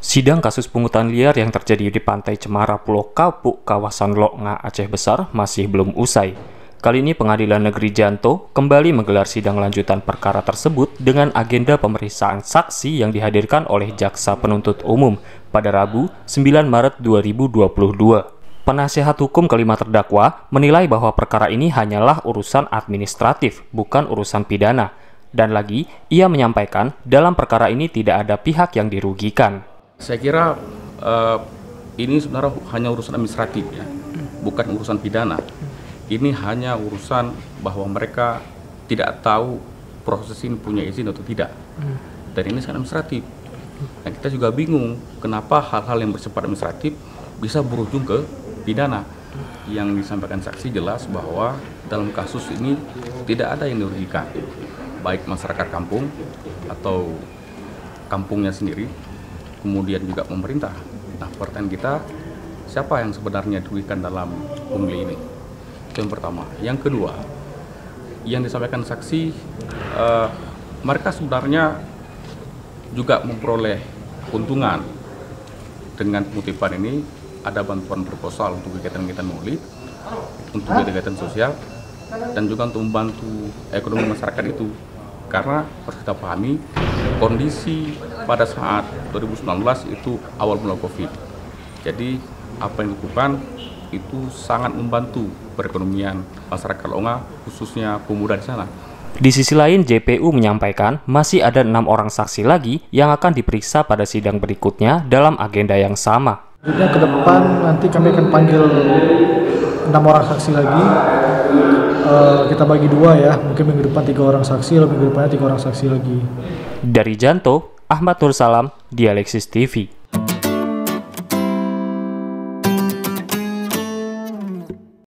Sidang kasus pungutan liar yang terjadi di Pantai Cemara, Pulau Kapuk, kawasan Lok Nga, Aceh Besar masih belum usai. Kali ini Pengadilan Negeri Janto kembali menggelar sidang lanjutan perkara tersebut dengan agenda pemeriksaan saksi yang dihadirkan oleh Jaksa Penuntut Umum pada Rabu 9 Maret 2022. Penasihat hukum kelima terdakwa menilai bahwa perkara ini hanyalah urusan administratif, bukan urusan pidana. Dan lagi, ia menyampaikan dalam perkara ini tidak ada pihak yang dirugikan. Saya kira ini sebenarnya hanya urusan administratif ya, bukan urusan pidana. Ini hanya urusan bahwa mereka tidak tahu proses ini punya izin atau tidak. Dan ini sangat administratif. Dan kita juga bingung kenapa hal-hal yang bersifat administratif bisa berujung ke pidana. Yang disampaikan saksi jelas bahwa dalam kasus ini tidak ada yang dirugikan, baik masyarakat kampung atau kampungnya sendiri, kemudian juga pemerintah. Nah, pertanyaan kita, siapa yang sebenarnya dirugikan dalam pungli ini? Itu yang pertama. Yang kedua, yang disampaikan saksi, mereka sebenarnya juga memperoleh keuntungan dengan pengutipan ini. Ada bantuan proposal untuk kegiatan-kegiatan maulid, untuk kegiatan sosial, dan juga untuk membantu ekonomi masyarakat itu. Karena harus kita pahami, kondisi pada saat 2019 itu awal mula COVID. Jadi apa yang dilakukan itu sangat membantu perekonomian masyarakat Lok Nga, khususnya pemuda di sana. Di sisi lain, JPU menyampaikan masih ada 6 orang saksi lagi yang akan diperiksa pada sidang berikutnya dalam agenda yang sama. Ke depan nanti kami akan panggil 6 orang saksi lagi. Kita bagi 2 ya, mungkin minggu depan 3 orang saksi, lalu minggu depannya 3 orang saksi lagi. Dari Janto, Ahmad Nur Salam, Dialeksis TV.